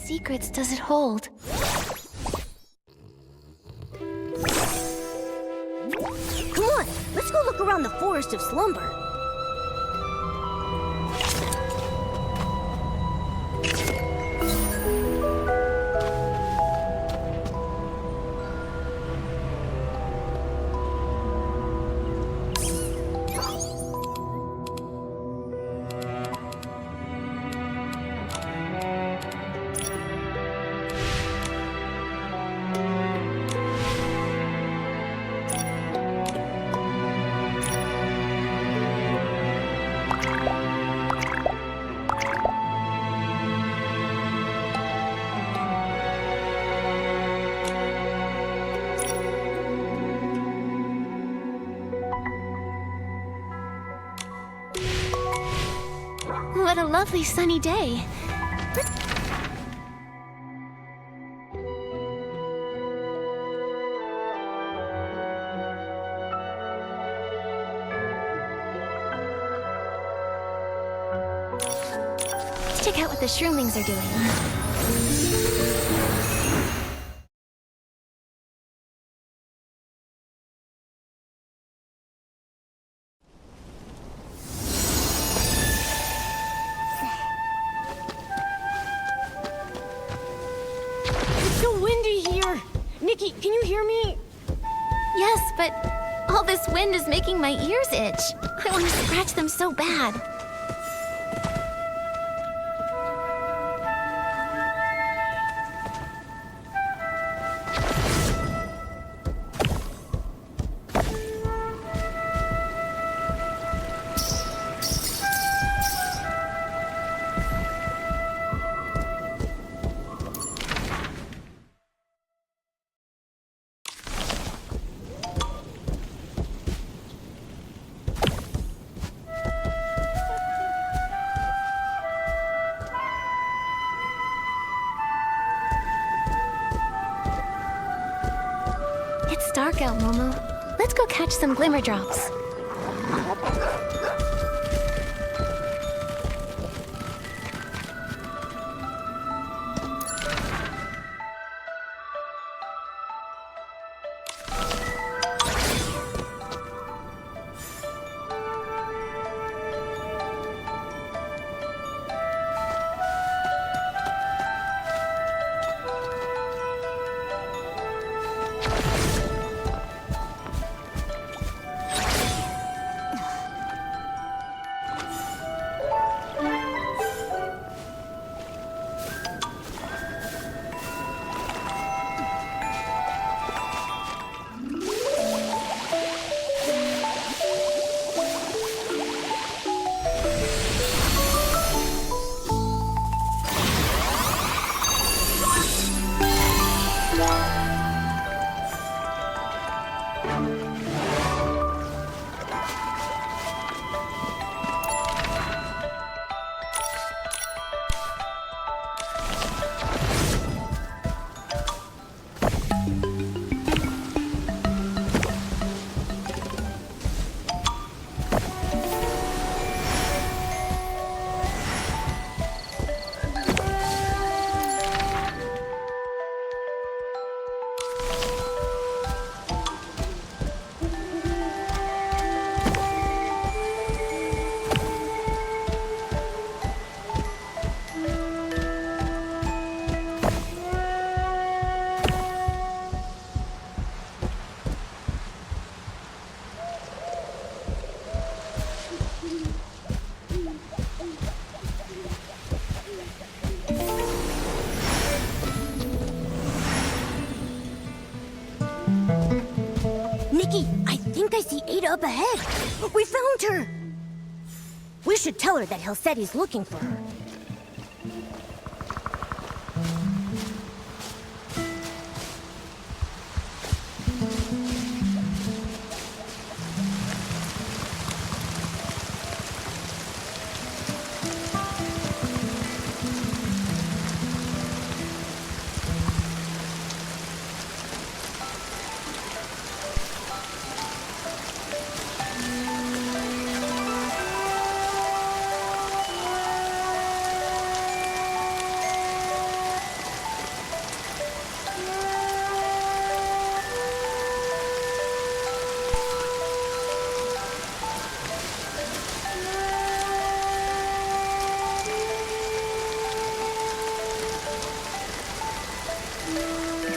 secrets does it hold? Come on, let's go look around the Forest of Slumber. What a lovely sunny day. Let's check out what the shroomlings are doing. It's so windy here. Nikki, can you hear me? Yes, but all this wind is making my ears itch. I want to scratch them so bad. It's dark out, Momo. Let's go catch some glimmer drops. Nikki, I think I see Ada up ahead. We found her. We should tell her that Hill said he's looking for her.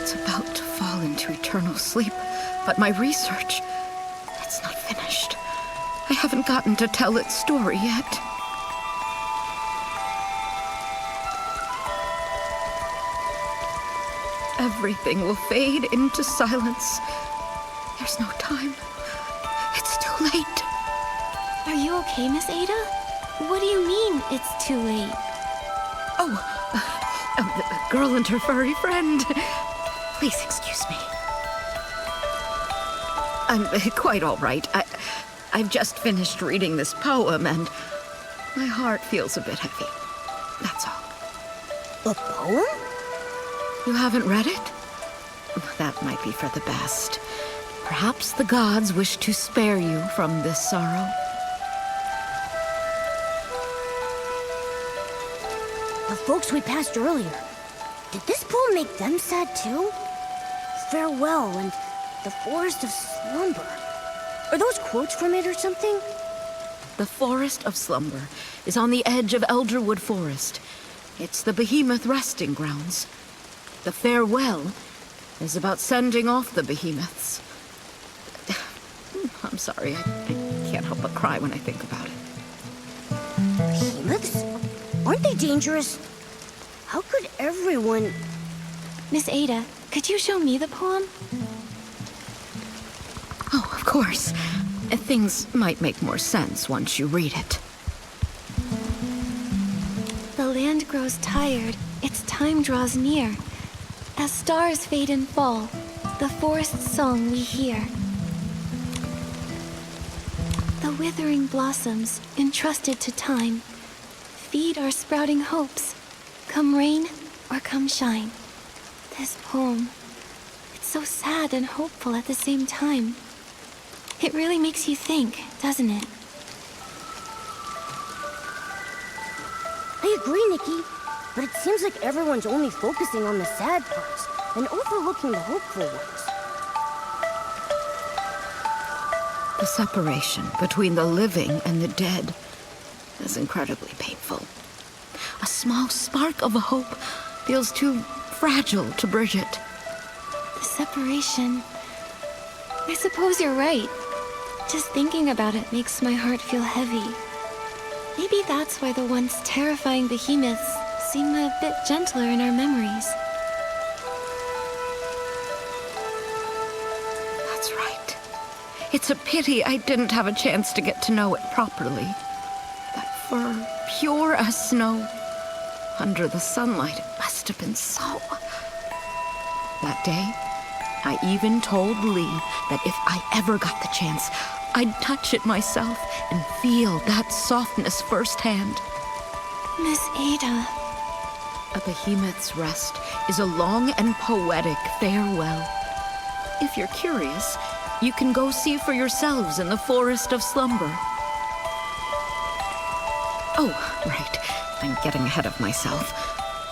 It's about to fall into eternal sleep, but my research, it's not finished. I haven't gotten to tell its story yet. Everything will fade into silence. There's no time. It's too late. Are you okay, Miss Ada? What do you mean, it's too late? The girl and her furry friend. Please excuse me. I'm quite all right. I've just finished reading this poem, and my heart feels a bit heavy. That's all. A poem? You haven't read it? That might be for the best. Perhaps the gods wish to spare you from this sorrow. The folks we passed earlier. Did this poem make them sad too? Farewell and the forest of slumber. Are those quotes from it or something? The Forest of Slumber is on the edge of Elderwood Forest. It's the Behemoth resting grounds. The farewell is about sending off the behemoths. I'm sorry, I can't help but cry when I think about it. Behemoths? Aren't they dangerous? How could everyone... Miss Ada, could you show me the poem? Oh, of course. Things might make more sense once you read it. The land grows tired, its time draws near. As stars fade and fall, the forest's song we hear. The withering blossoms, entrusted to time, feed our sprouting hopes, come rain or come shine. This poem, it's so sad and hopeful at the same time. It really makes you think, doesn't it? I agree, Nikki. But it seems like everyone's only focusing on the sad parts and overlooking the hopeful ones. The separation between the living and the dead is incredibly painful. A small spark of hope feels too fragile to bridge it. The separation... I suppose you're right. Just thinking about it makes my heart feel heavy. Maybe that's why the once terrifying behemoths seem a bit gentler in our memories. That's right. It's a pity I didn't have a chance to get to know it properly. That fur, pure as snow. Under the sunlight, it must have been so... That day, I even told Lee that if I ever got the chance, I'd touch it myself and feel that softness firsthand. Miss Ada... A behemoth's rest is a long and poetic farewell. If you're curious, you can go see for yourselves in the Forest of Slumber. Oh, right. I'm getting ahead of myself.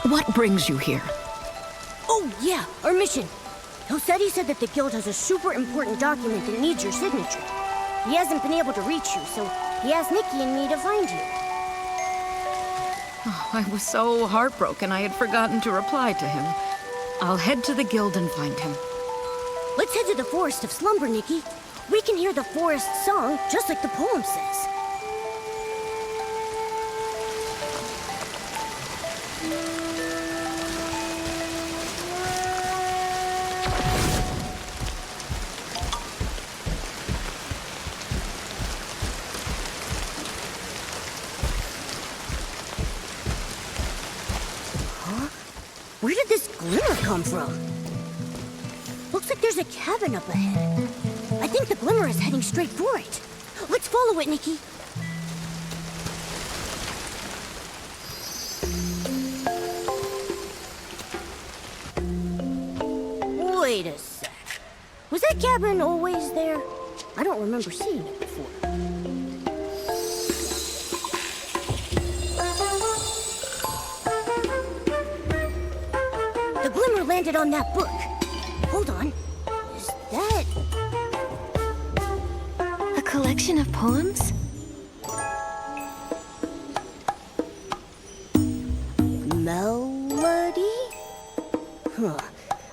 What brings you here? Oh, yeah, our mission. Hilsetti said that the guild has a super important document that needs your signature. He hasn't been able to reach you, so he asked Nikki and me to find you. Oh, I was so heartbroken I had forgotten to reply to him. I'll head to the guild and find him. Let's head to the Forest of Slumber, Nikki. We can hear the forest song just like the poem says. Where did this glimmer come from? Looks like there's a cabin up ahead. I think the glimmer is heading straight for it. Let's follow it, Nikki. Wait a sec. Was that cabin always there? I don't remember seeing it before. The glimmer landed on that book. Hold on. Is that... A collection of poems? Melody? Huh.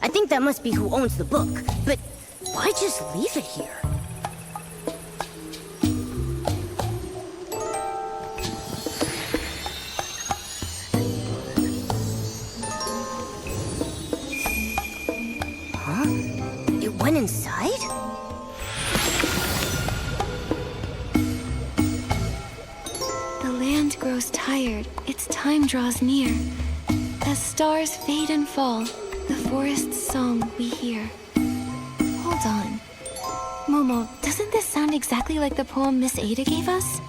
I think that must be who owns the book. But why just leave it here? Huh? It went inside? The land grows tired, its time draws near. As stars fade and fall, the forest's song we hear. Hold on. Momo, doesn't this sound exactly like the poem Miss Ada gave us?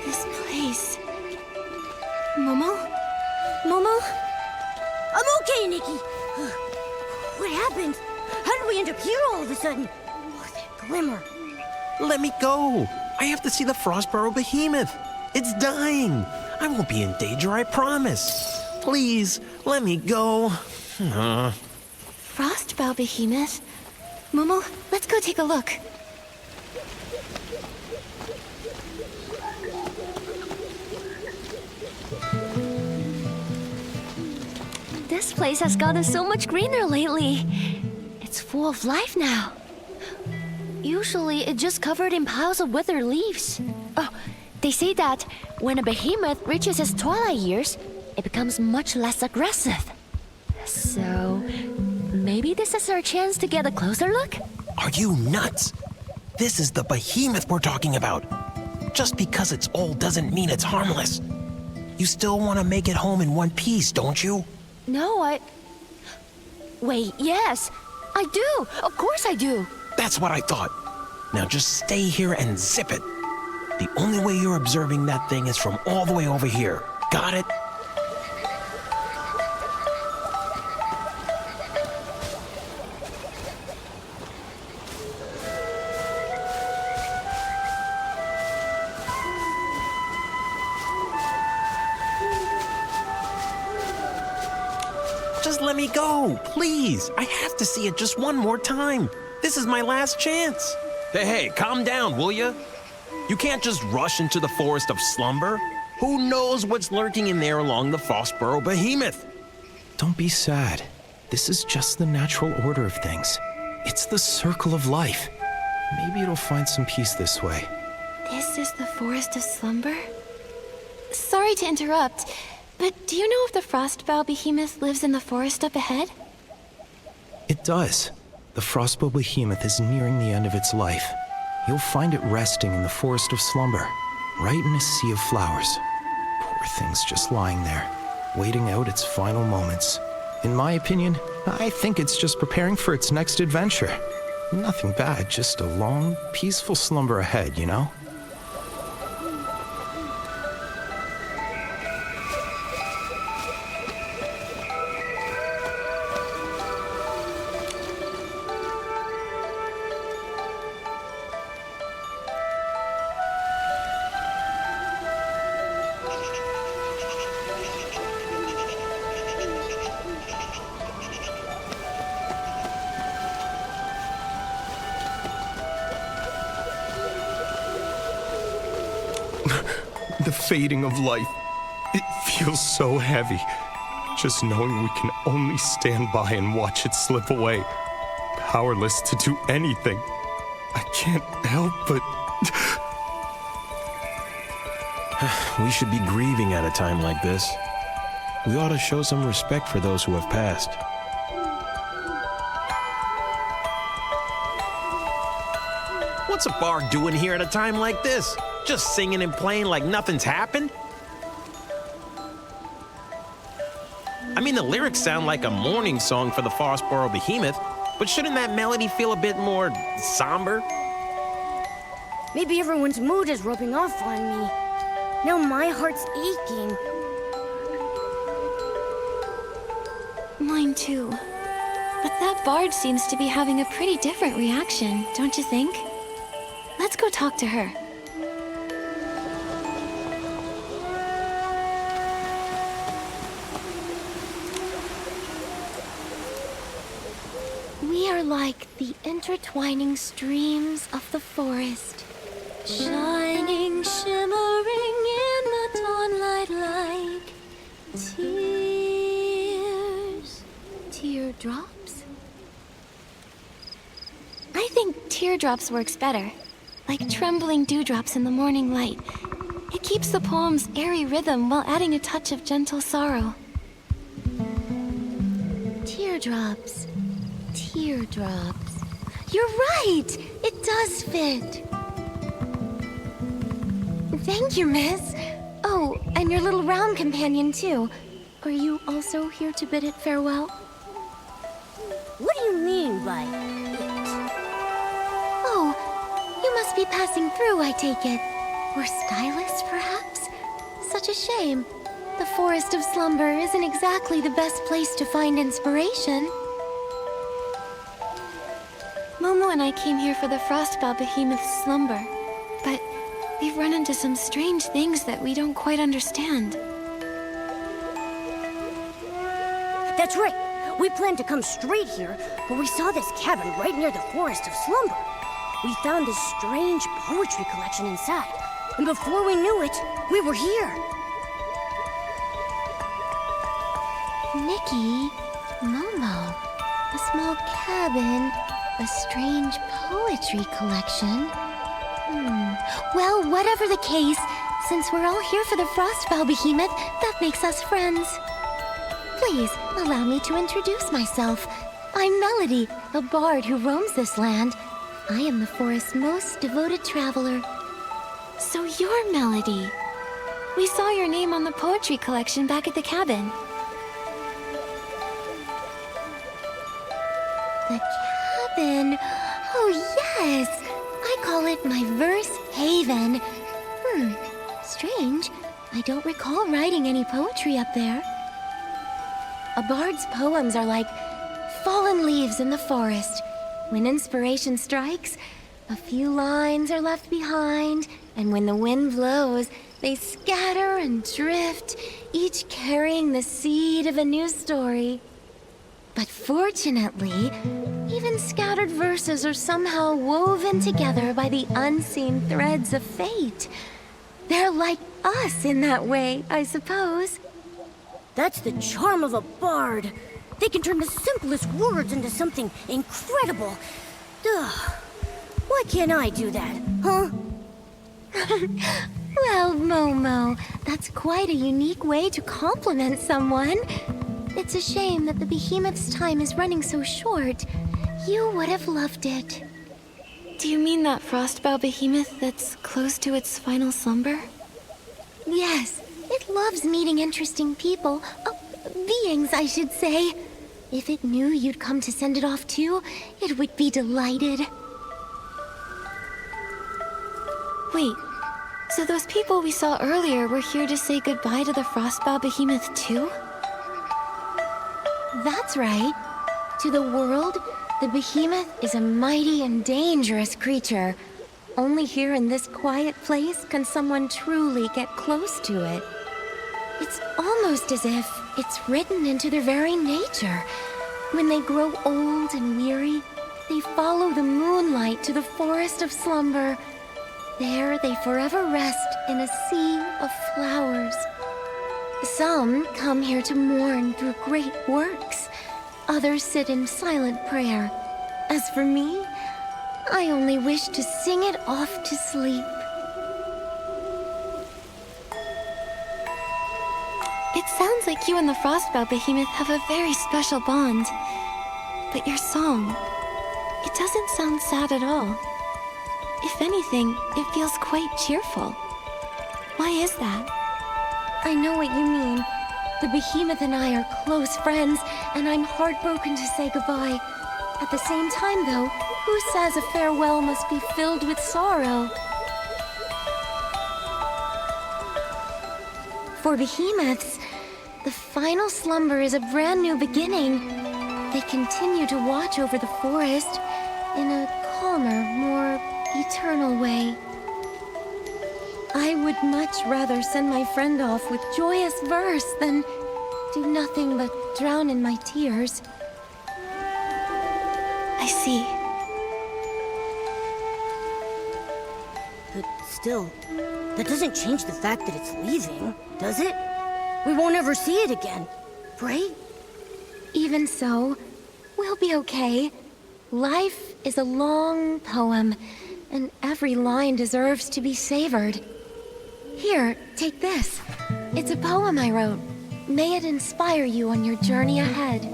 This place... Momo? Momo? I'm okay, Nikki. What happened? How did we end up here all of a sudden? Oh, that glimmer. Let me go. I have to see the Frostborough Behemoth. It's dying. I won't be in danger, I promise. Please, let me go. Frostbow Behemoth? Momo, let's go take a look. This place has gotten so much greener lately. It's full of life now. Usually, it's just covered in piles of withered leaves. Oh, they say that when a behemoth reaches its twilight years, it becomes much less aggressive. So, maybe this is our chance to get a closer look? Are you nuts? This is the behemoth we're talking about. Just because it's old doesn't mean it's harmless. You still want to make it home in one piece, don't you? No, Wait, yes, I do. Of course I do. That's what I thought. Now just stay here and zip it. The only way you're observing that thing is from all the way over here. Got it? Just let me go, please. I have to see it just one more time. This is my last chance. Hey, calm down, will ya? You can't just rush into the forest of slumber. Who knows what's lurking in there along the Frostborough Behemoth? Don't be sad. This is just the natural order of things. It's the circle of life. Maybe it'll find some peace this way. This is the Forest of Slumber? Sorry to interrupt, but do you know if the Frostbow Behemoth lives in the forest up ahead? It does. The Frostbow Behemoth is nearing the end of its life. You'll find it resting in the Forest of Slumber, right in a sea of flowers. Poor thing's just lying there, waiting out its final moments. In my opinion, I think it's just preparing for its next adventure. Nothing bad, just a long, peaceful slumber ahead, you know? The fading of life. It feels so heavy. Just knowing we can only stand by and watch it slip away. Powerless to do anything. I can't help but... We should be grieving at a time like this. We ought to show some respect for those who have passed. What's a bard doing here at a time like this? Just singing and playing like nothing's happened? I mean, the lyrics sound like a mourning song for the Frostborough Behemoth, but shouldn't that melody feel a bit more somber? Maybe everyone's mood is rubbing off on me. Now my heart's aching. Mine too. But that bard seems to be having a pretty different reaction, don't you think? Let's go talk to her. We are like the intertwining streams of the forest, shining, shimmering in the dawnlight like tears. Teardrops? I think teardrops works better, like trembling dewdrops in the morning light. It keeps the poem's airy rhythm while adding a touch of gentle sorrow. Teardrops. Teardrops. You're right! It does fit! Thank you, miss. Oh, and your little round companion, too. Are you also here to bid it farewell? What do you mean by it? Oh, you must be passing through, I take it. Or stylist, perhaps? Such a shame. The Forest of Slumber isn't exactly the best place to find inspiration. Momo and I came here for the Frostbow Behemoth's slumber, but we've run into some strange things that we don't quite understand. That's right. We planned to come straight here, but we saw this cabin right near the Forest of Slumber. We found this strange poetry collection inside, and before we knew it, we were here. Nikki, Momo, a small cabin, a strange poetry collection. Well, whatever the case, since we're all here for the Frostbow Behemoth, that makes us friends. Please, allow me to introduce myself. I'm Melody, a bard who roams this land. I am the forest's most devoted traveler. So you're Melody. We saw your name on the poetry collection back at the cabin. The cabin? Oh, yes! I call it my verse haven. Strange. I don't recall writing any poetry up there. A bard's poems are like fallen leaves in the forest. When inspiration strikes, a few lines are left behind, and when the wind blows, they scatter and drift, each carrying the seed of a new story. But fortunately, even scattered verses are somehow woven together by the unseen threads of fate. They're like us in that way, I suppose. That's the charm of a bard. They can turn the simplest words into something incredible. Ugh. Why can't I do that, huh? Well, Momo, that's quite a unique way to compliment someone. It's a shame that the Behemoth's time is running so short. You would have loved it. Do you mean that Frostbow Behemoth that's close to its final slumber? Yes, it loves meeting interesting people. Beings, I should say. If it knew you'd come to send it off too, it would be delighted. Wait, so those people we saw earlier were here to say goodbye to the Frostbow Behemoth too? That's right. To the world, the Behemoth is a mighty and dangerous creature. Only here in this quiet place can someone truly get close to it. It's almost as if it's written into their very nature. When they grow old and weary, they follow the moonlight to the Forest of Slumber. There they forever rest in a sea of flowers. Some come here to mourn through great works. Others sit in silent prayer. As for me, I only wish to sing it off to sleep. It sounds like you and the Frostbow Behemoth have a very special bond. But your song, it doesn't sound sad at all. If anything, it feels quite cheerful. Why is that? I know what you mean. The Behemoth and I are close friends, and I'm heartbroken to say goodbye. At the same time, though, who says a farewell must be filled with sorrow? For Behemoths, the final slumber is a brand new beginning. They continue to watch over the forest in a calmer, more eternal way. I would much rather send my friend off with joyous verse than do nothing but drown in my tears. I see. But still, that doesn't change the fact that it's leaving, does it? We won't ever see it again, right? Even so, we'll be okay. Life is a long poem, and every line deserves to be savored. Here, take this. It's a poem I wrote. May it inspire you on your journey ahead.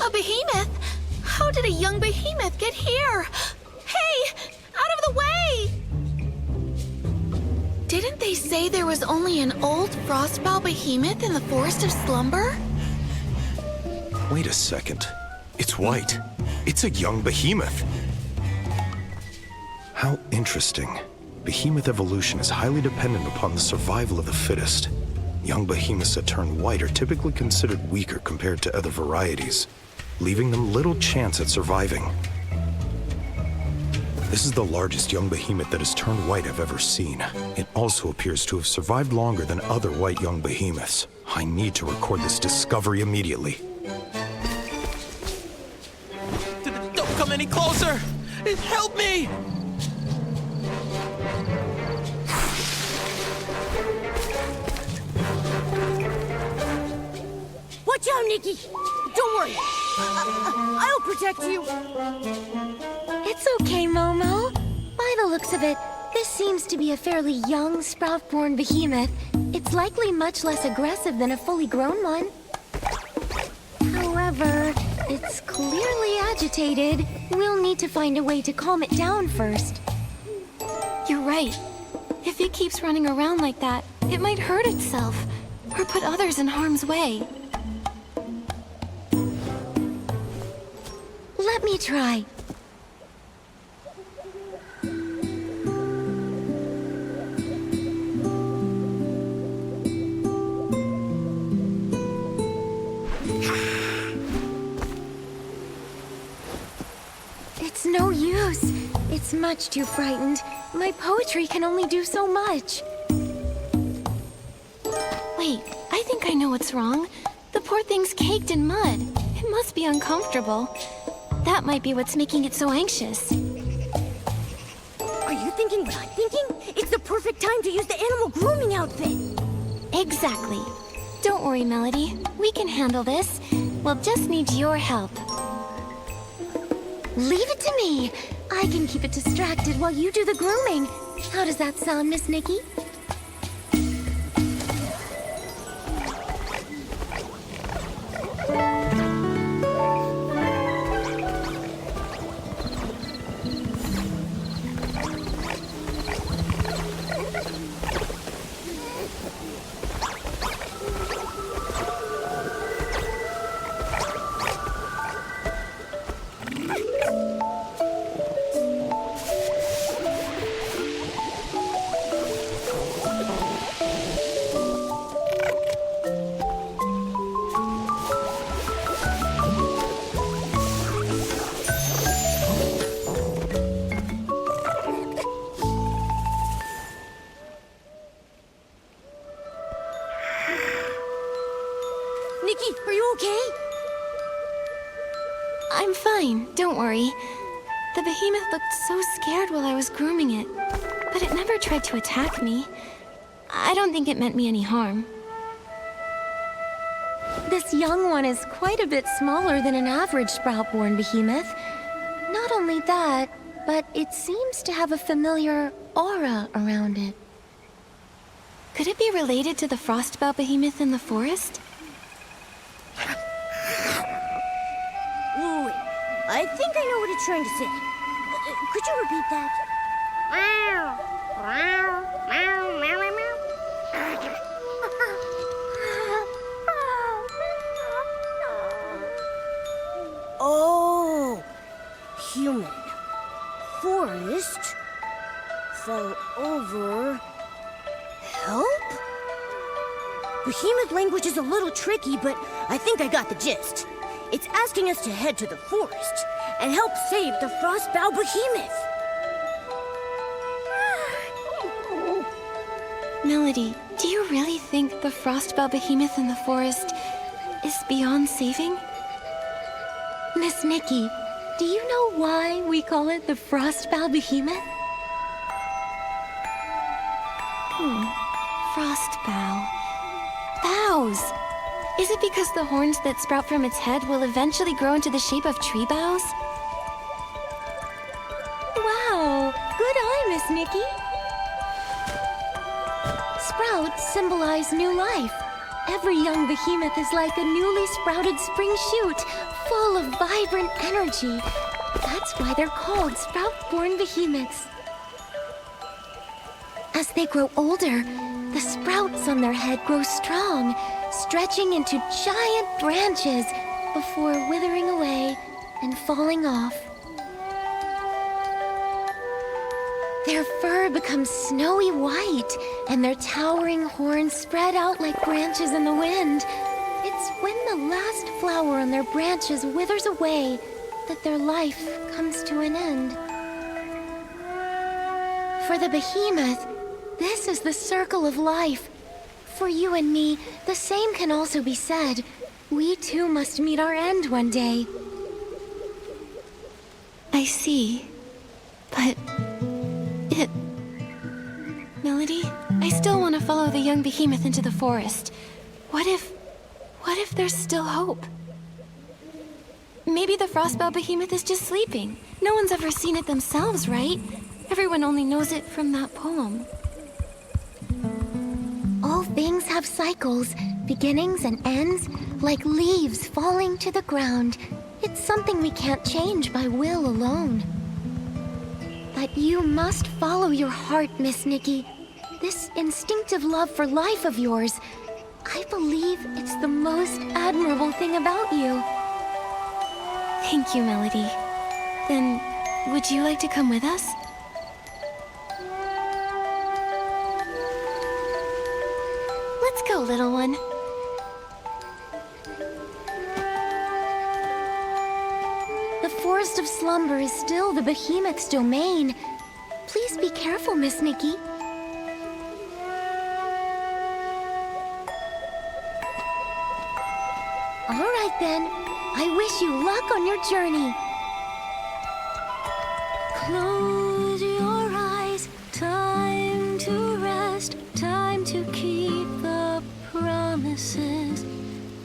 A behemoth? How did a young behemoth get here? Hey! Out of the way! Didn't they say there was only an old frostbow behemoth in the Forest of Slumber? Wait a second. It's white. It's a young behemoth. How interesting. Behemoth evolution is highly dependent upon the survival of the fittest. Young behemoths that turn white are typically considered weaker compared to other varieties, leaving them little chance at surviving. This is the largest young behemoth that has turned white I've ever seen. It also appears to have survived longer than other white young behemoths. I need to record this discovery immediately. Don't come any closer! Help me! Watch out, Nikki! Don't worry. I'll protect you. It's okay, Momo. By the looks of it, this seems to be a fairly young, sprout-born behemoth. It's likely much less aggressive than a fully grown one. However, it's clearly agitated. We'll need to find a way to calm it down first. You're right. If it keeps running around like that, it might hurt itself, or put others in harm's way. Let me try. It's no use. It's much too frightened. My poetry can only do so much. Wait, I think I know what's wrong. The poor thing's caked in mud. It must be uncomfortable. That might be what's making it so anxious. Are you thinking what I'm thinking? It's the perfect time to use the animal grooming outfit. Exactly. Don't worry, Melody. We can handle this. We'll just need your help. Leave it to me. I can keep it distracted while you do the grooming. How does that sound, Miss Nikki? Nikki, are you okay? I'm fine, don't worry. The behemoth looked so scared while I was grooming it, but it never tried to attack me. I don't think it meant me any harm. This young one is quite a bit smaller than an average sprout-born behemoth. Not only that, but it seems to have a familiar aura around it. Could it be related to the frostbow behemoth in the forest? Wait, I think I know what it's trying to say. Could you repeat that? Oh, human. Forest. Fell over. Help? Behemoth language is a little tricky, but I think I got the gist. It's asking us to head to the forest and help save the Frostbow Behemoth. Melody, do you really think the Frostbow Behemoth in the forest is beyond saving? Miss Nikki, do you know why we call it the Frostbow Behemoth? Frostbow. Boughs! Is it because the horns that sprout from its head will eventually grow into the shape of tree boughs? Wow! Good eye, Miss Nikki! Sprouts symbolize new life. Every young behemoth is like a newly sprouted spring shoot, full of vibrant energy. That's why they're called sprout-born behemoths. As they grow older, the sprouts on their head grow strong, stretching into giant branches before withering away and falling off. Their fur becomes snowy white, and their towering horns spread out like branches in the wind. It's when the last flower on their branches withers away that their life comes to an end. For the behemoth, this is the circle of life. For you and me, the same can also be said. We too must meet our end one day. I see. But... Melody, I still want to follow the young behemoth into the forest. What if there's still hope? Maybe the Frostbow Behemoth is just sleeping. No one's ever seen it themselves, right? Everyone only knows it from that poem. All things have cycles, beginnings and ends, like leaves falling to the ground. It's something we can't change by will alone. But you must follow your heart, Miss Nikki. This instinctive love for life of yours, I believe it's the most admirable thing about you. Thank you, Melody. Then, would you like to come with us? Let's go, little one. The Forest of Slumber is still the behemoth's domain. Please be careful, Miss Nikki. All right, then. I wish you luck on your journey. Close your eyes. Time to rest. Time to keep the promises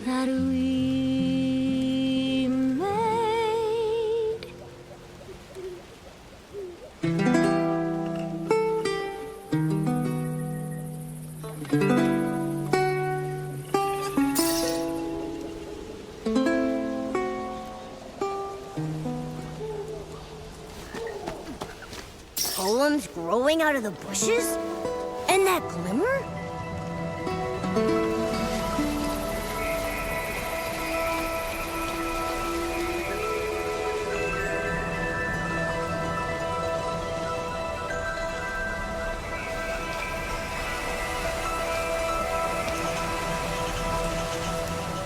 that we made. Poems growing out of the bushes? And that glimmer?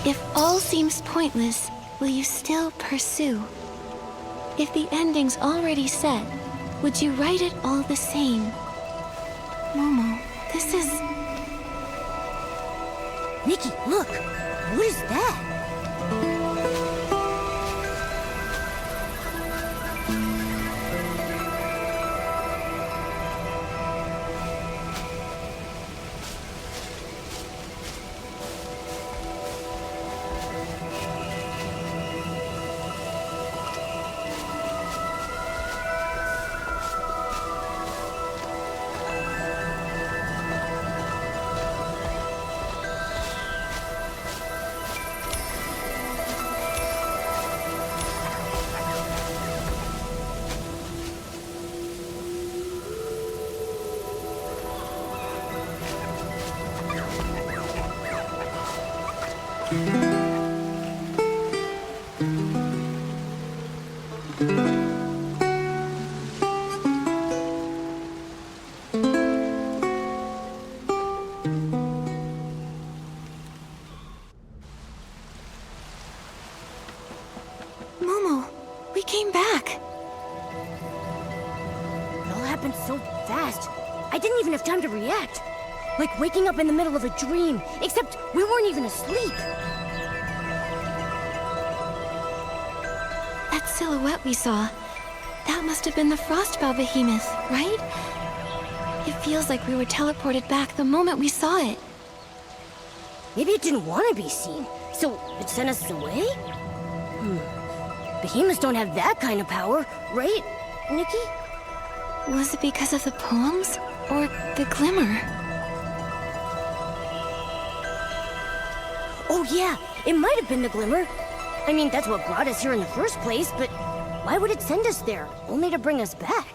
If all seems pointless, will you still pursue? If the ending's already set, would you write it all the same? Momo, this is... Nikki, look! What is that? happened so fast. I didn't even have time to react. Like waking up in the middle of a dream, except we weren't even asleep. That silhouette we saw, that must have been the Frostbow Behemoth, right? It feels like we were teleported back the moment we saw it. Maybe it didn't want to be seen, so it sent us away? Behemoths don't have that kind of power, right, Nikki? Was it because of the poems? Or the glimmer? Oh yeah, it might have been the glimmer. I mean, that's what brought us here in the first place, but why would it send us there, only to bring us back?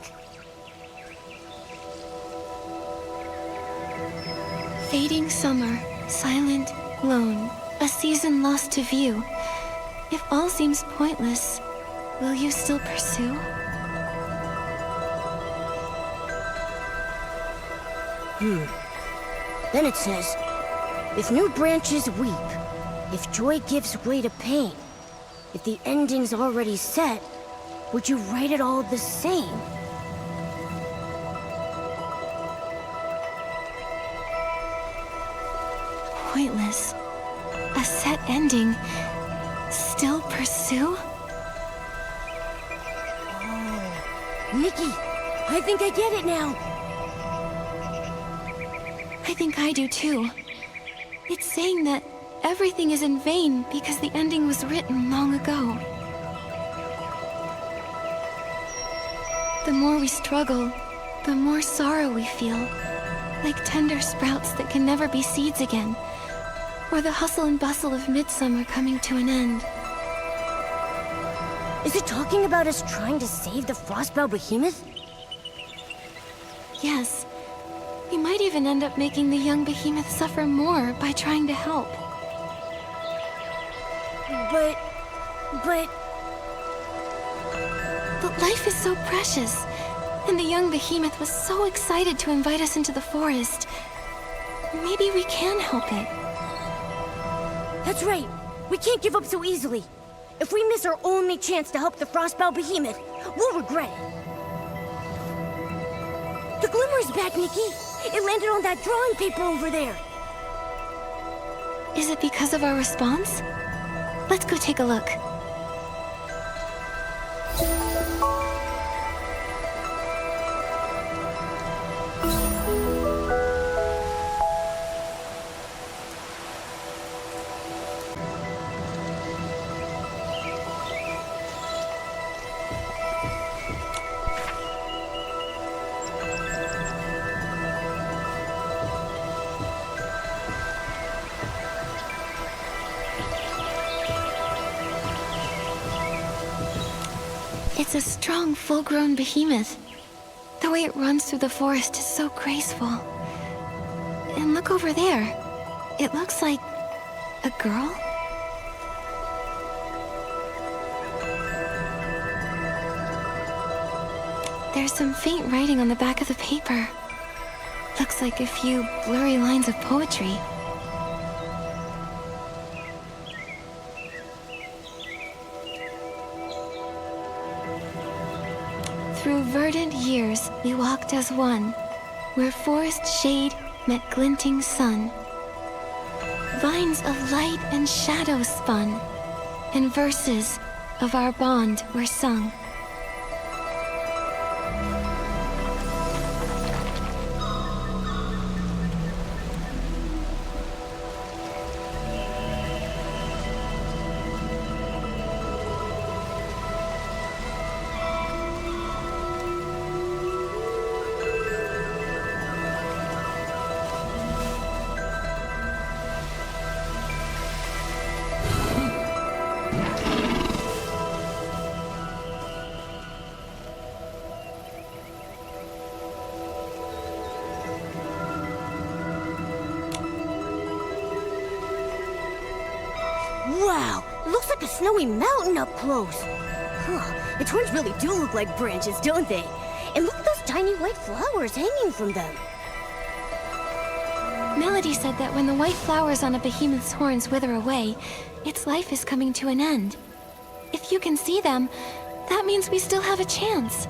Fading summer, silent, lone, a season lost to view. If all seems pointless, will you still pursue? Then it says, if new branches weep, if joy gives way to pain, if the ending's already set, would you write it all the same? Pointless. A set ending. Still pursue? Nikki, I think I get it now. I think I do too. It's saying that everything is in vain because the ending was written long ago. The more we struggle, the more sorrow we feel. Like tender sprouts that can never be seeds again. Or the hustle and bustle of midsummer coming to an end. Is it talking about us trying to save the Frostbow Behemoth? Yes. We might even end up making the young behemoth suffer more by trying to help. But... But life is so precious. And the young behemoth was so excited to invite us into the forest. Maybe we can help it. That's right. We can't give up so easily. If we miss our only chance to help the Frostbow Behemoth, we'll regret it. The glimmer's back, Nikki. It landed on that drawing paper over there. Is it because of our response? Let's go take a look. It's a strong, full-grown behemoth. The way it runs through the forest is so graceful. And look over there. It looks like a girl? There's some faint writing on the back of the paper. Looks like a few blurry lines of poetry. Through verdant years we walked as one, where forest shade met glinting sun. Vines of light and shadow spun, and verses of our bond were sung. Wow, it looks like a snowy mountain up close. Huh, its horns really do look like branches, don't they? And look at those tiny white flowers hanging from them. Melody said that when the white flowers on a behemoth's horns wither away, its life is coming to an end. If you can see them, that means we still have a chance.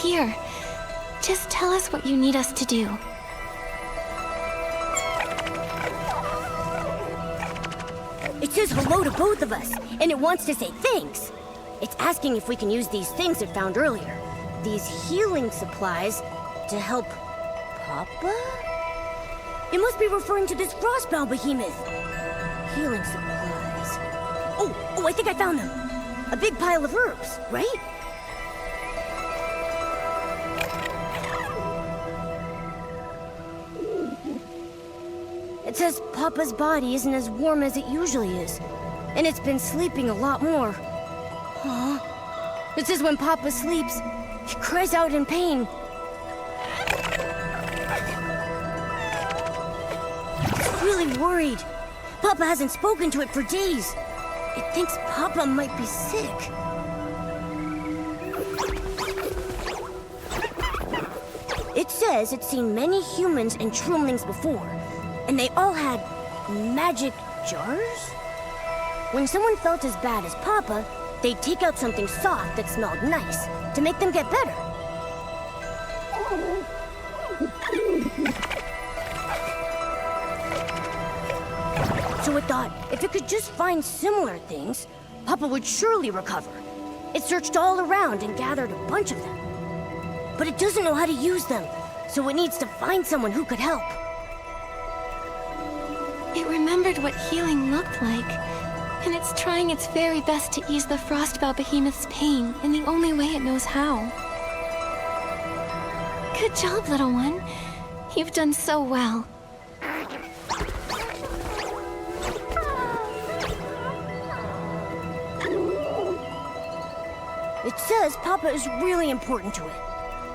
here. Just tell us what you need us to do. It says hello to both of us, and it wants to say thanks. It's asking if we can use these things it found earlier. These healing supplies to help Papa? It must be referring to this Frostbound behemoth. Healing supplies. Oh, I think I found them. A big pile of herbs, right? It says Papa's body isn't as warm as it usually is, and it's been sleeping a lot more. Huh? It says when Papa sleeps, he cries out in pain. It's really worried. Papa hasn't spoken to it for days. It thinks Papa might be sick. It says it's seen many humans and Troomlings before, and they all had magic jars? When someone felt as bad as Papa, they'd take out something soft that smelled nice to make them get better. So it thought if it could just find similar things, Papa would surely recover. It searched all around and gathered a bunch of them. But it doesn't know how to use them, so it needs to find someone who could help. It remembered what healing looked like, and it's trying its very best to ease the Frostbound behemoth's pain in the only way it knows how. Good job, little one. You've done so well. It says Papa is really important to it.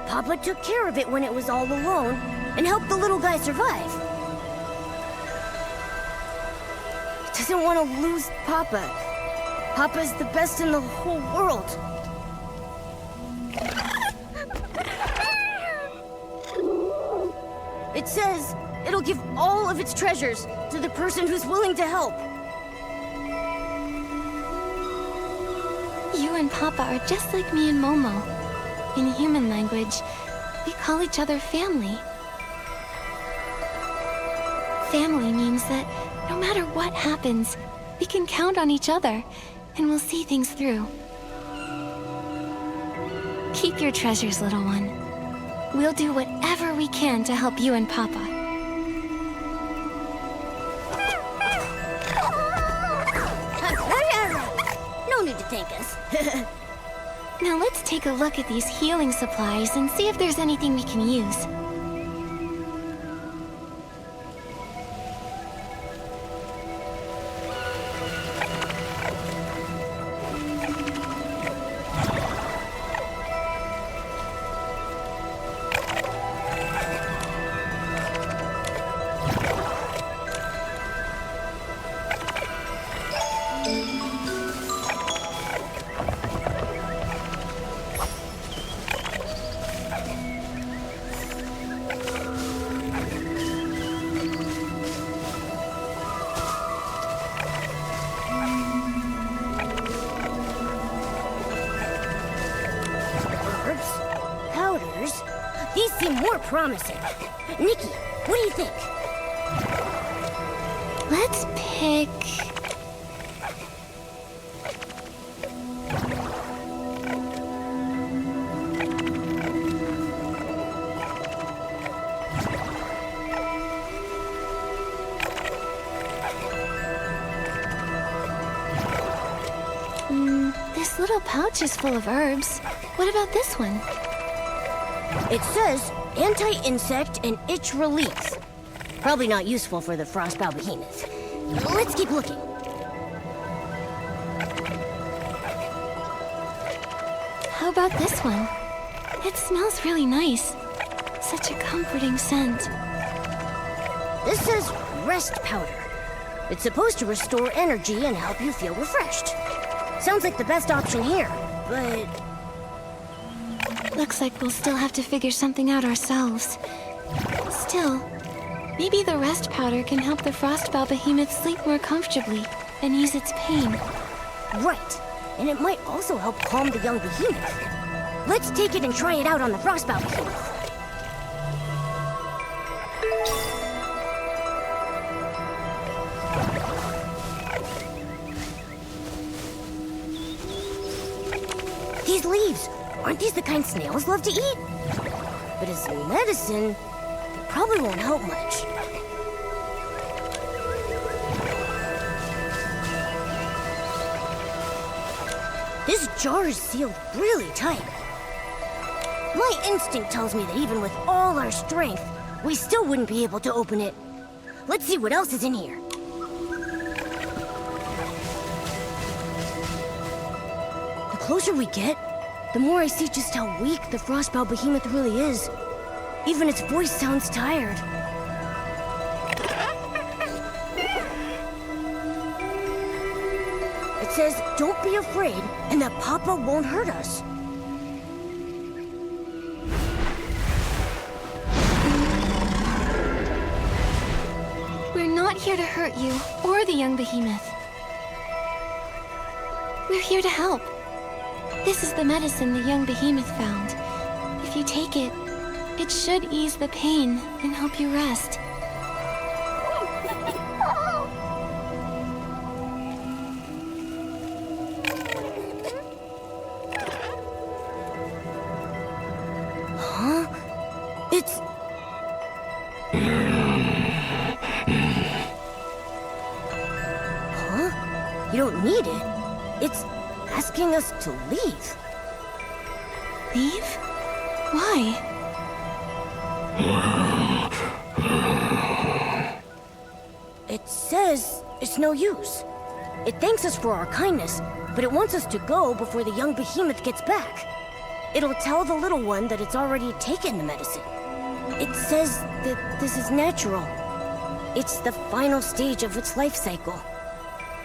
Papa took care of it when it was all alone and helped the little guy survive. It doesn't want to lose Papa. Papa's the best in the whole world. It says it'll give all of its treasures to the person who's willing to help. You and Papa are just like me and Momo. In human language, we call each other family. Family means that no matter what happens, we can count on each other, and we'll see things through. Keep your treasures, little one. We'll do whatever we can to help you and Papa. No need to thank us. Now let's take a look at these healing supplies and see if there's anything we can use. These seem more promising. Nikki, what do you think? Let's pick... this little pouch is full of herbs. What about this one? It says anti-insect and itch relief. Probably not useful for the Frostbound behemoth. Let's keep looking. How about this one? It smells really nice. Such a comforting scent. This says rest powder. It's supposed to restore energy and help you feel refreshed. Sounds like the best option here, but... Looks like we'll still have to figure something out ourselves. Still, maybe the rest powder can help the Frostbound behemoth sleep more comfortably and ease its pain. Right. And it might also help calm the young behemoth. Let's take it and try it out on the Frostbound Behemoth. These leaves, aren't these the kind snails love to eat? But as medicine, they probably won't help much. This jar is sealed really tight. My instinct tells me that even with all our strength, we still wouldn't be able to open it. Let's see what else is in here. The closer we get, the more I see just how weak the Frostbound Behemoth really is. Even its voice sounds tired. It says, don't be afraid, and that Papa won't hurt us. We're not here to hurt you or the young behemoth. We're here to help. This is the medicine the young behemoth found. If you take it, it should ease the pain and help you rest. Huh? It's... Huh? You don't need it. It's asking us to leave. Leave? Why? It says it's no use. It thanks us for our kindness, but it wants us to go before the young behemoth gets back. It'll tell the little one that it's already taken the medicine. It says that this is natural. It's the final stage of its life cycle.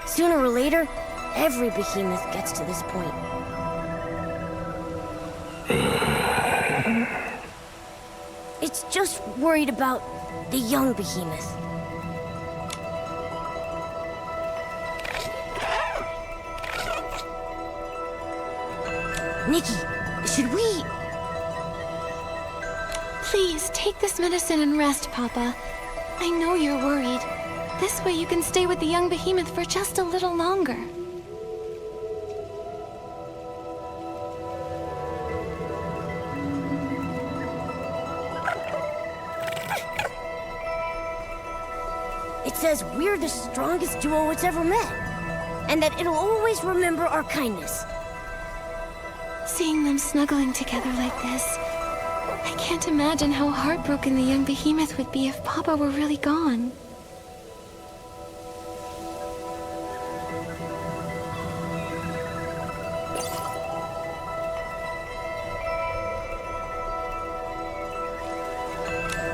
Sooner or later, every behemoth gets to this point. It's just worried about the young behemoth. Nikki, should we... Please, take this medicine and rest, Papa. I know you're worried. This way you can stay with the young behemoth for just a little longer. It says we're the strongest duo it's ever met, and that it'll always remember our kindness. Seeing them snuggling together like this, I can't imagine how heartbroken the young behemoth would be if Papa were really gone.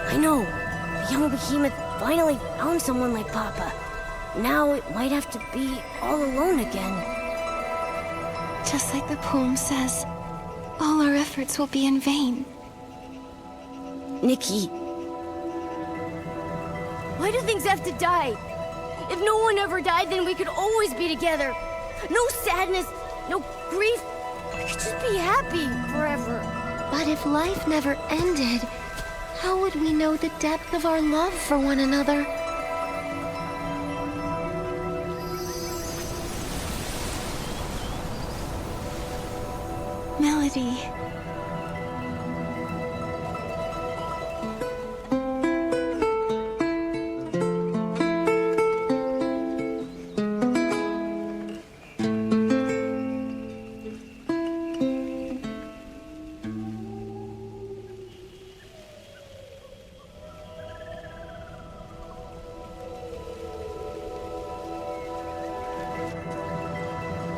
I know, the young behemoth finally found someone like Papa. Now it might have to be all alone again. Just like the poem says, all our efforts will be in vain. Nikki. Why do things have to die? If no one ever died, then we could always be together. No sadness, no grief. We could just be happy forever. But if life never ended, how would we know the depth of our love for one another? Melody.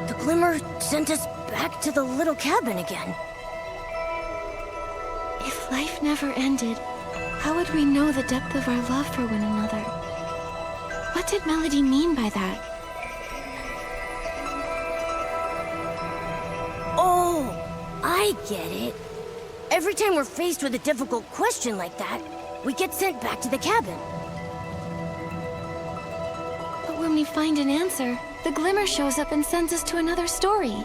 The glimmer sent us back to the little cabin again. If life never ended, how would we know the depth of our love for one another? What did Melody mean by that? Oh, I get it. Every time we're faced with a difficult question like that, we get sent back to the cabin. But when we find an answer, the glimmer shows up and sends us to another story.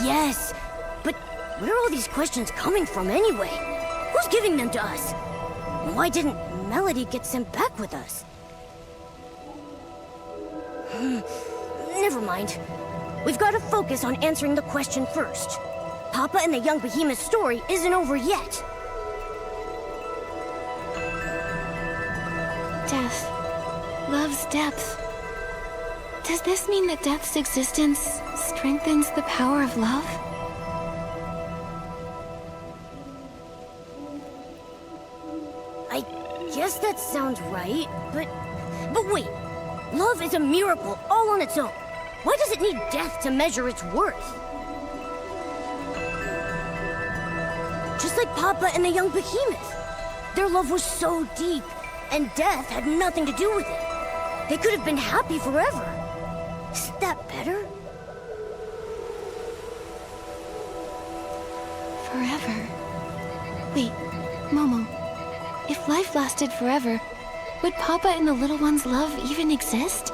yes. But where are all these questions coming from anyway? Who's giving them to us? Why didn't Melody get sent back with us? Never mind. We've got to focus on answering the question first. Papa and the young behemoth story isn't over yet. Death. Love's depth. Does this mean that death's existence strengthens the power of love? I guess that sounds right, but wait. Love is a miracle all on its own. Why does it need death to measure its worth? Just like Papa and the young behemoth. Their love was so deep, and death had nothing to do with it. They could have been happy forever. Isn't that better? Forever. Wait, Momo. If life lasted forever, would Papa and the little one's love even exist?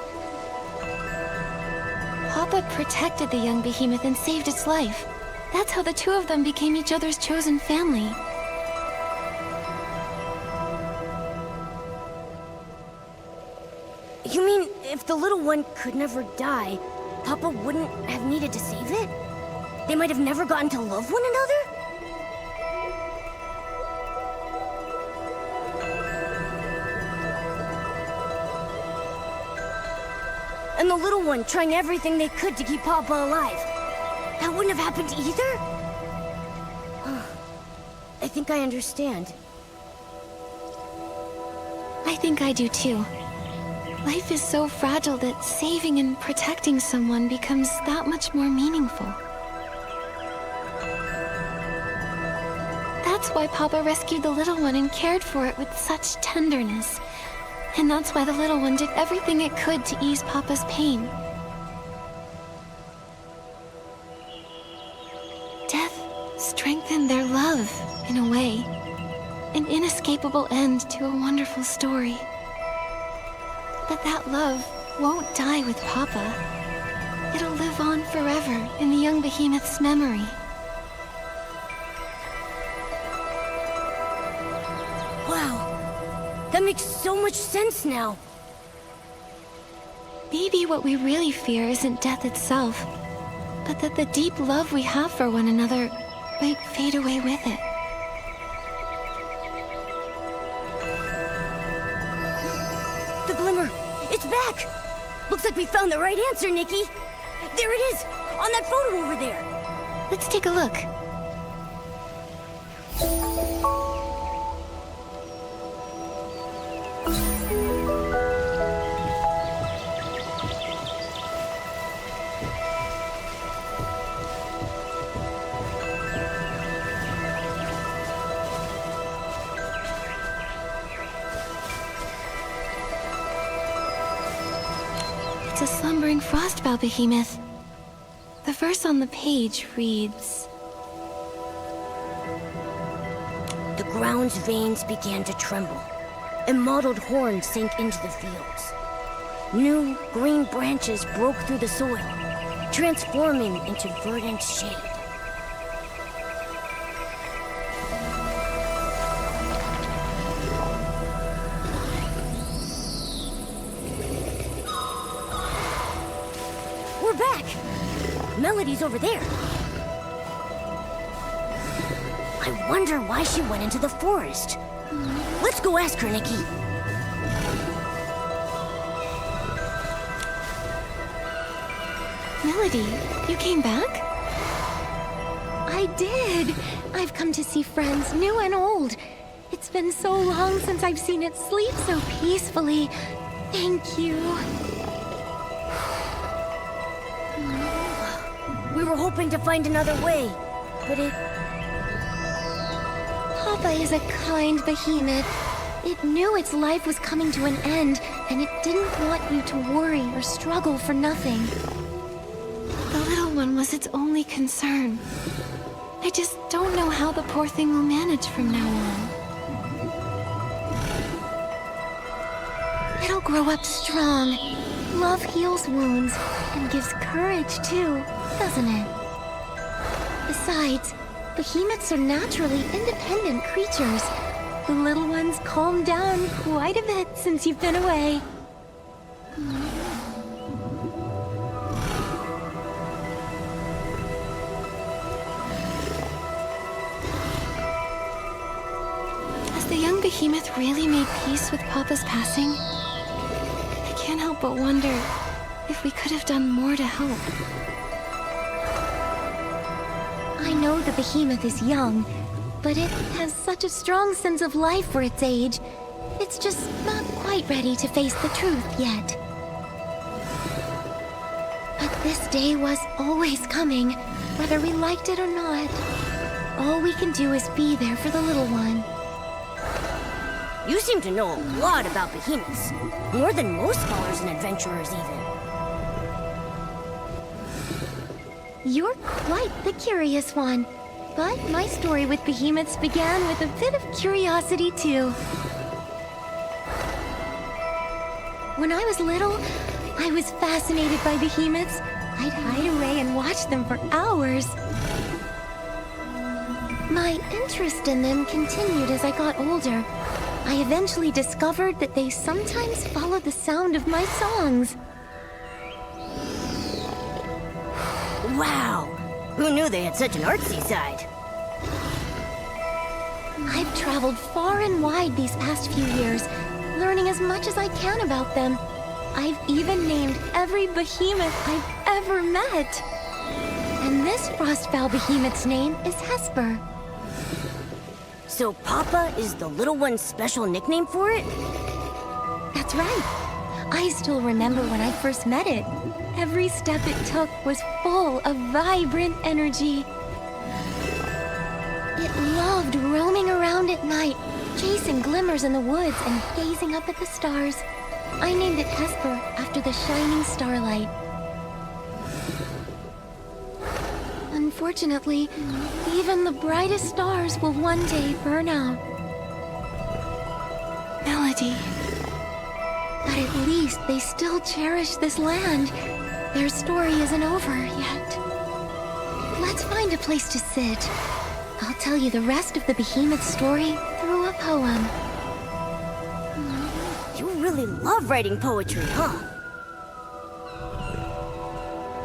Papa protected the young behemoth and saved its life. That's how the two of them became each other's chosen family. You mean if the little one could never die, Papa wouldn't have needed to save it? They might have never gotten to love one another? And the little one trying everything they could to keep Papa alive. That wouldn't have happened either? I think I understand. I think I do too. Life is so fragile that saving and protecting someone becomes that much more meaningful. That's why Papa rescued the little one and cared for it with such tenderness. And that's why the little one did everything it could to ease Papa's pain. Death strengthened their love, in a way. An inescapable end to a wonderful story. But that love won't die with Papa. It'll live on forever in the young behemoth's memory. Wow. That makes so much sense now. Maybe what we really fear isn't death itself, but that the deep love we have for one another might fade away with it. The glimmer! It's back! Looks like we found the right answer, Nikki! There it is! On that photo over there! Let's take a look. It's a slumbering frostbow behemoth. The verse on the page reads, The ground's veins began to tremble, and mottled horns sank into the fields. New, green branches broke through the soil, transforming into verdant shade. We're back! Melody's over there. I wonder why she went into the forest. Let's go ask her, Nikki. Melody, you came back? I did. I've come to see friends, new and old. It's been so long since I've seen it sleep so peacefully. Thank you. We were hoping to find another way, but it... Papa is a kind behemoth. It knew its life was coming to an end, and it didn't want you to worry or struggle for nothing. The little one was its only concern. I just don't know how the poor thing will manage from now on. It'll grow up strong. Love heals wounds and gives courage, too, doesn't it? Besides, behemoths are naturally independent creatures. The little one's calmed down quite a bit since you've been away. Has the young behemoth really made peace with Papa's passing? I can't help but wonder if we could have done more to help. I know the behemoth is young, but it has such a strong sense of life for its age. It's just not quite ready to face the truth yet. But this day was always coming, whether we liked it or not. All we can do is be there for the little one. You seem to know a lot about behemoths. More than most scholars and adventurers, even. You're quite the curious one. But my story with behemoths began with a bit of curiosity, too. When I was little, I was fascinated by behemoths. I'd hide away and watch them for hours. My interest in them continued as I got older. I eventually discovered that they sometimes followed the sound of my songs. Wow! Who knew they had such an artsy side? I've traveled far and wide these past few years, learning as much as I can about them. I've even named every behemoth I've ever met. And this Frostbow behemoth's name is Hesper. So Papa is the little one's special nickname for it? That's right. I still remember when I first met it. Every step it took was full of vibrant energy. It loved roaming around at night, chasing glimmers in the woods and gazing up at the stars. I named it Hesper after the shining starlight. Unfortunately, even the brightest stars will one day burn out. Melody. But at least they still cherish this land. Their story isn't over yet. Let's find a place to sit. I'll tell you the rest of the behemoth story through a poem. You really love writing poetry, huh?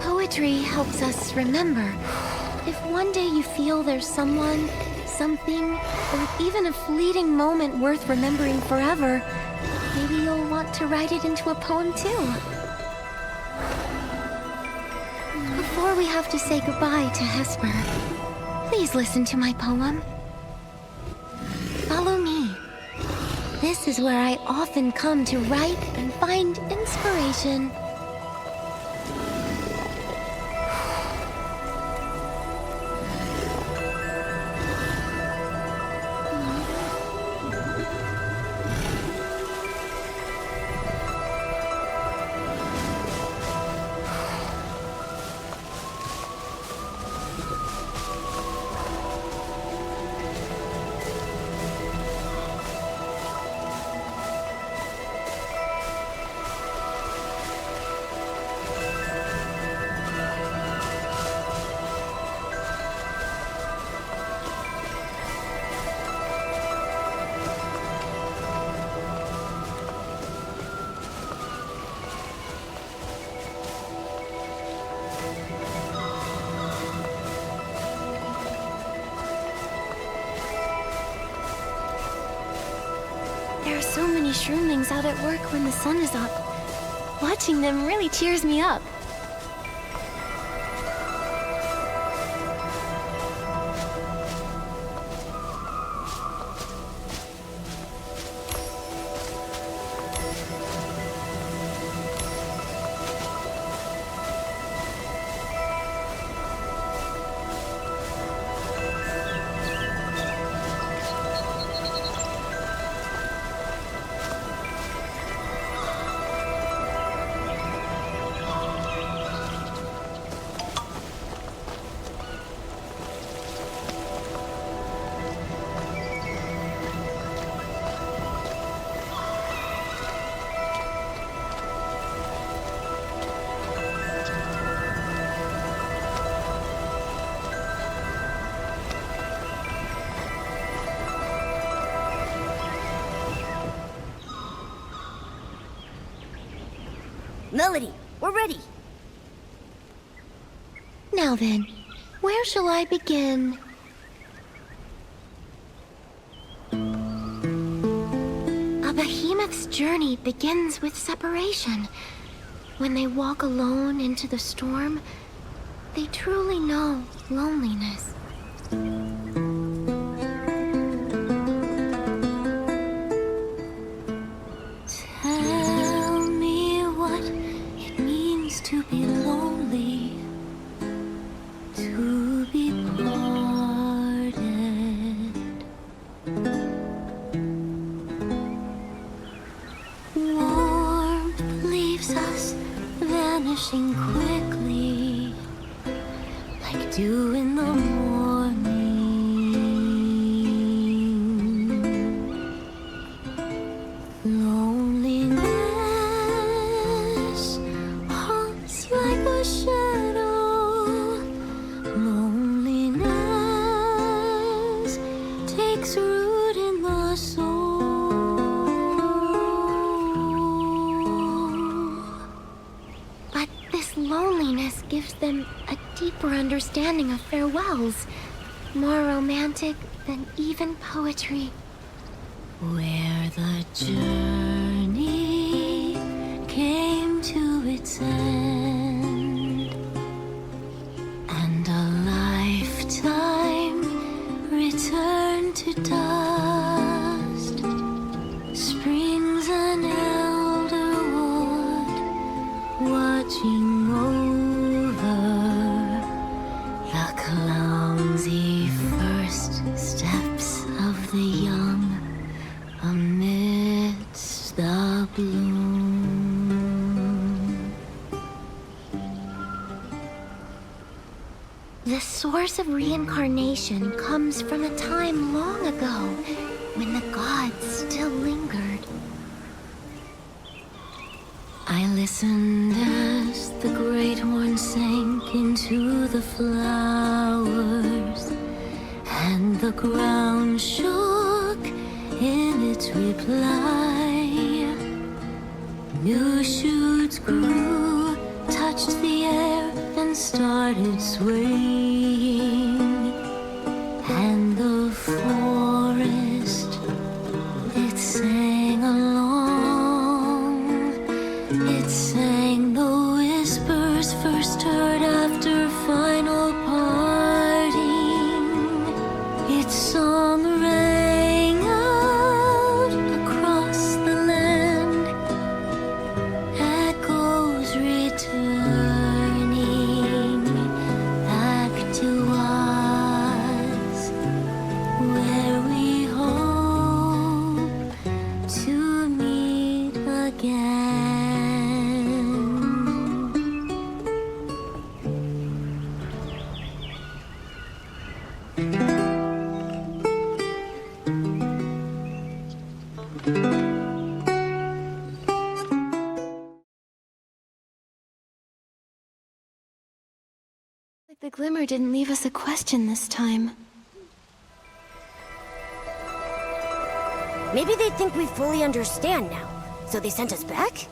Poetry helps us remember. If one day you feel there's someone, something, or even a fleeting moment worth remembering forever, maybe you'll want to write it into a poem too. Before we have to say goodbye to Hesper, please listen to my poem. Follow me. This is where I often come to write and find inspiration. There are so many shroomlings out at work when the sun is up. Watching them really cheers me up. Melody, we're ready. Now then, where shall I begin? A behemoth's journey begins with separation. When they walk alone into the storm, they truly know loneliness. Tell me what it means to be lonely, to be parted. Warmth leaves us vanishing quickly, like dew in the morning. Loneliness haunts like a shadow. Loneliness takes root in the soul. But this loneliness gives them a deeper understanding of farewells, more romantic than even poetry. Where the journey came to its end, and a lifetime returned to dust, springs an elder wood watching over the clumsy first steps of the young amidst the bloom. The source of reincarnation comes from a time long ago when the gods still lingered. I listened as the Great One sank into the flowers, and the ground shook in its reply. New shoots grew, touched the air, and started swaying. And the forest, it sang along. It sang the whispers first heard after final parting. Its song rang out across the land, echoes returning back to us, where we hope to meet again. Like the glimmer didn't leave us a question this time. Maybe they think we fully understand now, so they sent us back?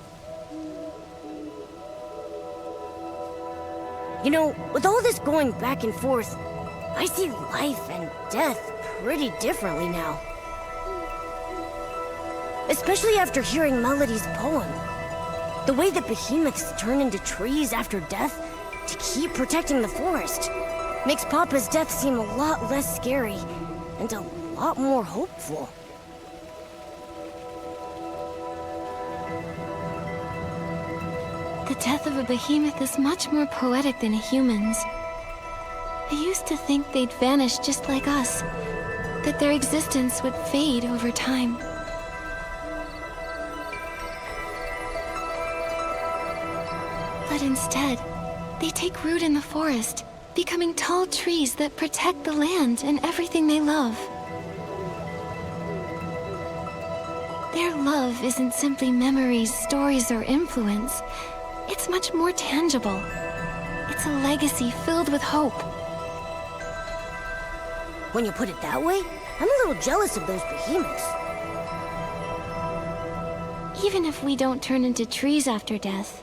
You know, with all this going back and forth, I see life and death pretty differently now. Especially after hearing Melody's poem. The way that behemoths turn into trees after death to keep protecting the forest makes Papa's death seem a lot less scary and a lot more hopeful. The death of a behemoth is much more poetic than a human's. I used to think they'd vanish just like us, that their existence would fade over time. But instead, they take root in the forest, becoming tall trees that protect the land and everything they love. Their love isn't simply memories, stories, or influence. It's much more tangible. It's a legacy filled with hope. When you put it that way, I'm a little jealous of those behemoths. Even if we don't turn into trees after death,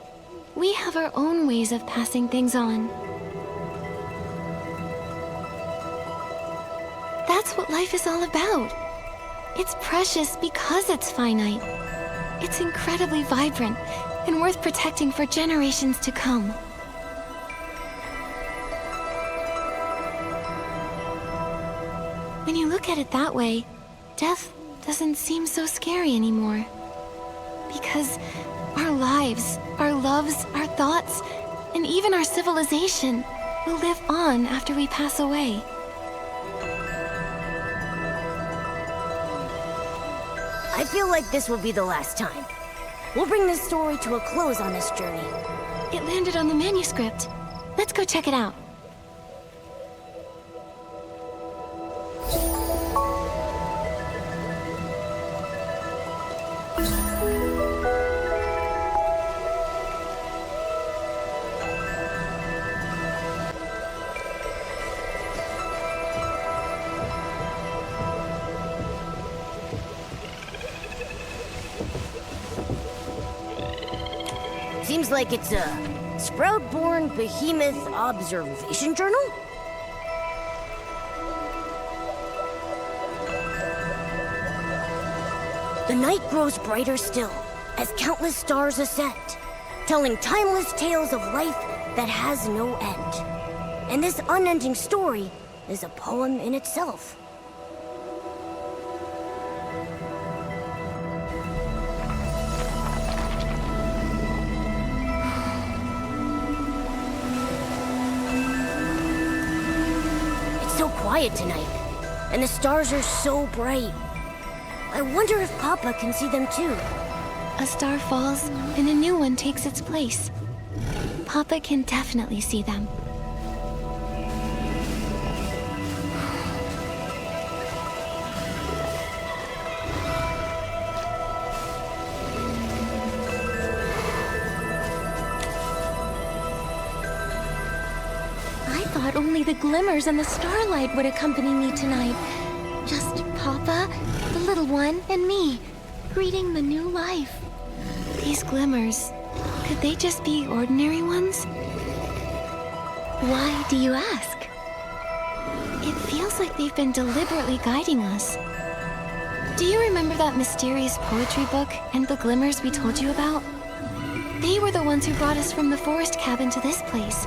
we have our own ways of passing things on. That's what life is all about. It's precious because it's finite. It's incredibly vibrant and worth protecting for generations to come. When you look at it that way, death doesn't seem so scary anymore. Because our lives, our loves, our thoughts, and even our civilization will live on after we pass away. I feel like this will be the last time. We'll bring this story to a close on this journey. It landed on the manuscript. Let's go check it out. Seems like it's a Sprout-born Behemoth observation journal? The night grows brighter still, as countless stars ascend, telling timeless tales of life that has no end. And this unending story is a poem in itself. So quiet tonight, and the stars are so bright. I wonder if Papa can see them too. A star falls, and a new one takes its place. Papa can definitely see them. I thought only the glimmers and the starlight would accompany me tonight. Just Papa, the little one, and me, greeting the new life. These glimmers, could they just be ordinary ones? Why do you ask? It feels like they've been deliberately guiding us. Do you remember that mysterious poetry book and the glimmers we told you about? They were the ones who brought us from the forest cabin to this place,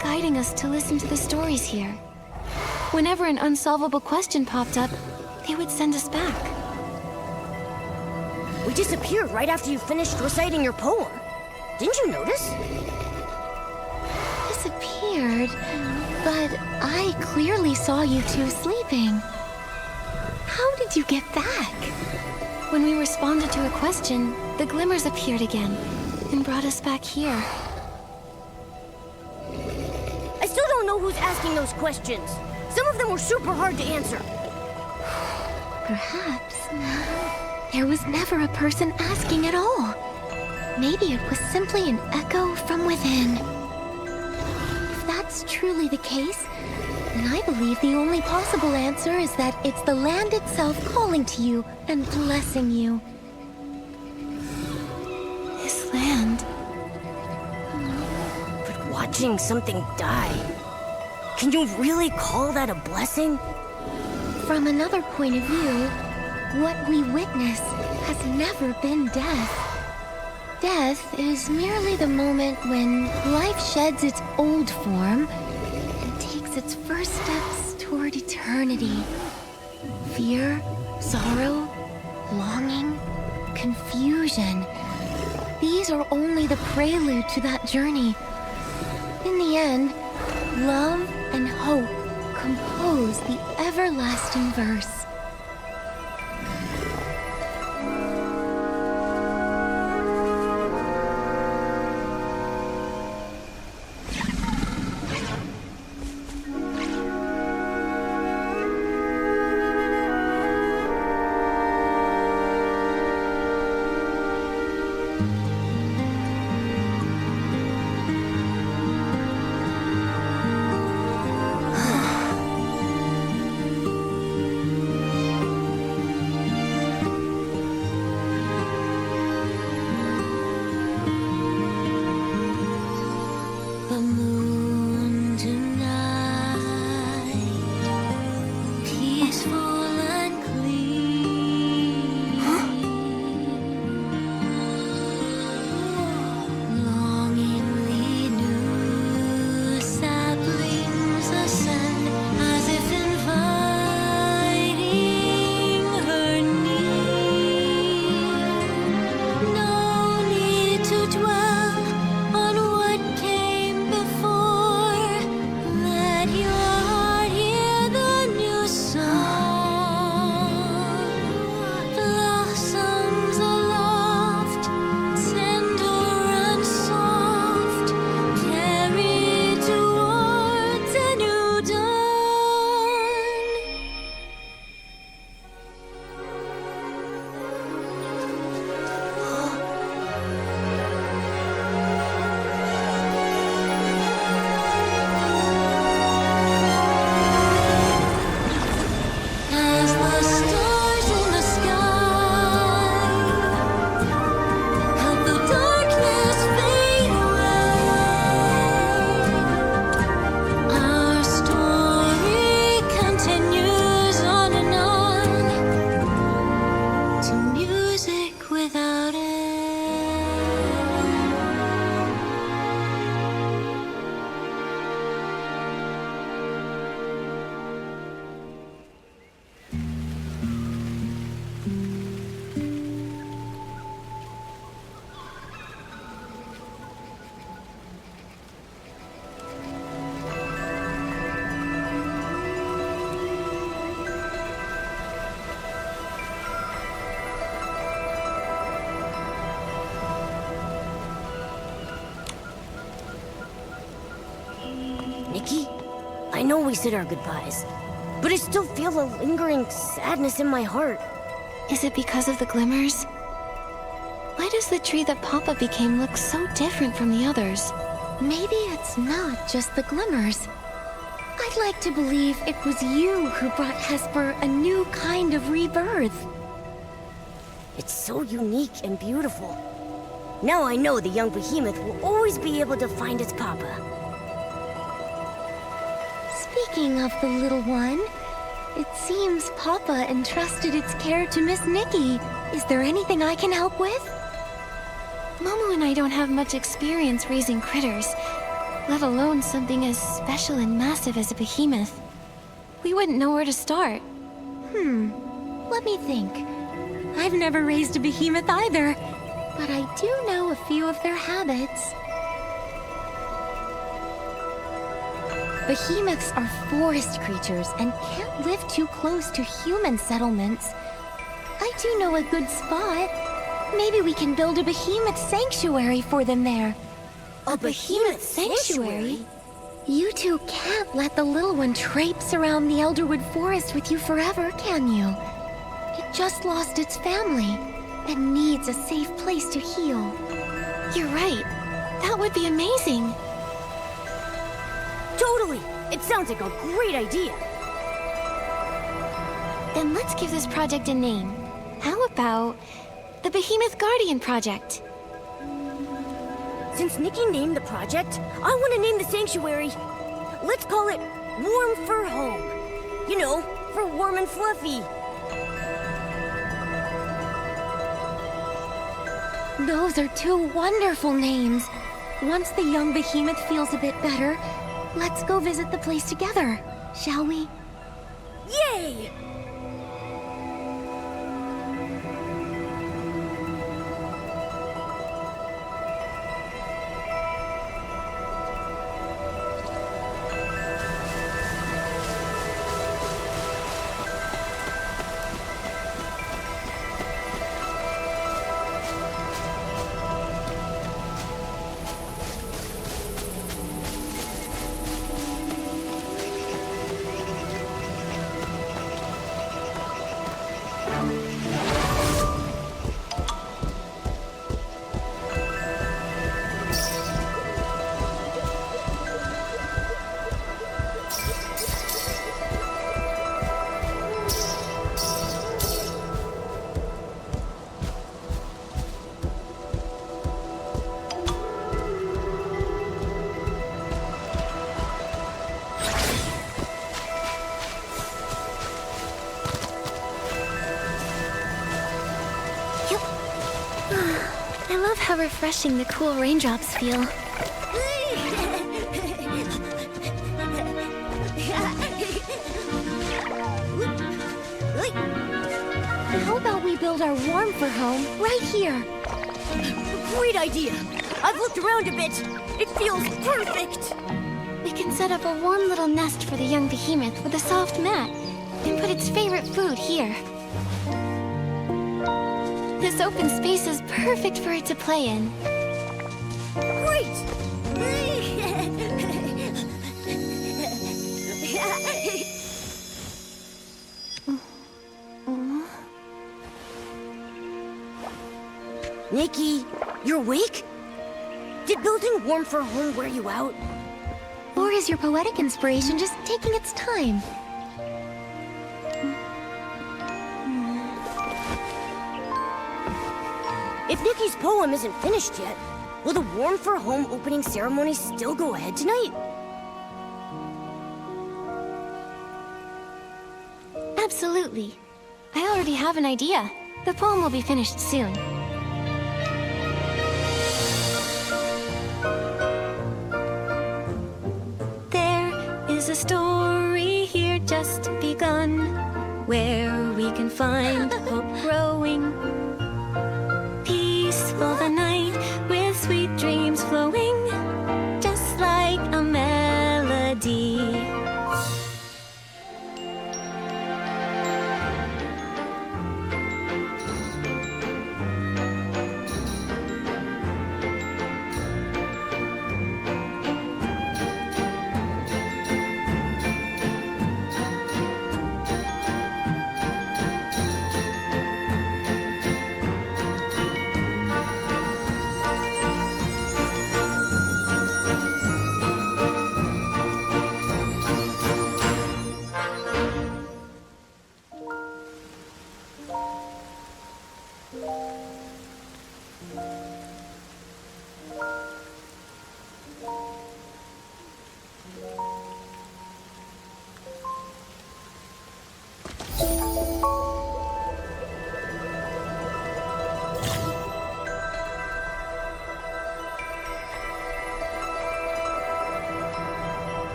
guiding us to listen to the stories here. Whenever an unsolvable question popped up, they would send us back. We disappeared right after you finished reciting your poem. Didn't you notice? Disappeared, but I clearly saw you two sleeping. How did you get back? When we responded to a question, the glimmers appeared again and brought us back here. I still don't know who's asking those questions. Some of them were super hard to answer. Perhaps there was never a person asking at all. Maybe it was simply an echo from within. If that's truly the case, then I believe the only possible answer is that it's the land itself calling to you and blessing you. This land. But watching something die, can you really call that a blessing? From another point of view, what we witness has never been death. Death is merely the moment when life sheds its old form and takes its first steps toward eternity. Fear, sorrow, longing, confusion. These are only the prelude to that journey. In the end, love and hope compose the everlasting verse. Nikki, I know we said our goodbyes, but I still feel a lingering sadness in my heart. Is it because of the glimmers? Why does the tree that Papa became look so different from the others? Maybe it's not just the glimmers. I'd like to believe it was you who brought Hesper a new kind of rebirth. It's so unique and beautiful. Now I know the young behemoth will always be able to find its papa. Speaking of the little one, it seems Papa entrusted its care to Miss Nikki. Is there anything I can help with? Momo and I don't have much experience raising critters, let alone something as special and massive as a behemoth. We wouldn't know where to start. Let me think. I've never raised a behemoth either, but I do know a few of their habits. Behemoths are forest creatures and can't live too close to human settlements. I do know a good spot. Maybe we can build a behemoth sanctuary for them there. A behemoth sanctuary? You two can't let the little one traipse around the Elderwood Forest with you forever, can you? It just lost its family and needs a safe place to heal. You're right. That would be amazing. Totally! It sounds like a great idea. Then let's give this project a name. How about the Behemoth Guardian Project? Since Nikki named the project, I want to name the sanctuary. Let's call it Warm Fur Home. You know, for warm and fluffy. Those are two wonderful names. Once the young behemoth feels a bit better, let's go visit the place together, shall we? Yay! I love how refreshing the cool raindrops feel. How about we build our warm fur home right here? Great idea! I've looked around a bit. It feels perfect! We can set up a warm little nest for the young behemoth with a soft mat and put its favorite food here. This open space is perfect for it to play in. Great! Nikki, you're awake? Did building warm fur home wear you out? Or is your poetic inspiration just taking its time? If Nikki's poem isn't finished yet, will the warm fur home opening ceremony still go ahead tonight? Absolutely. I already have an idea. The poem will be finished soon. There is a story here just begun, where we can find hope growing. Peaceful the night with sweet dreams flowing, just like a melody.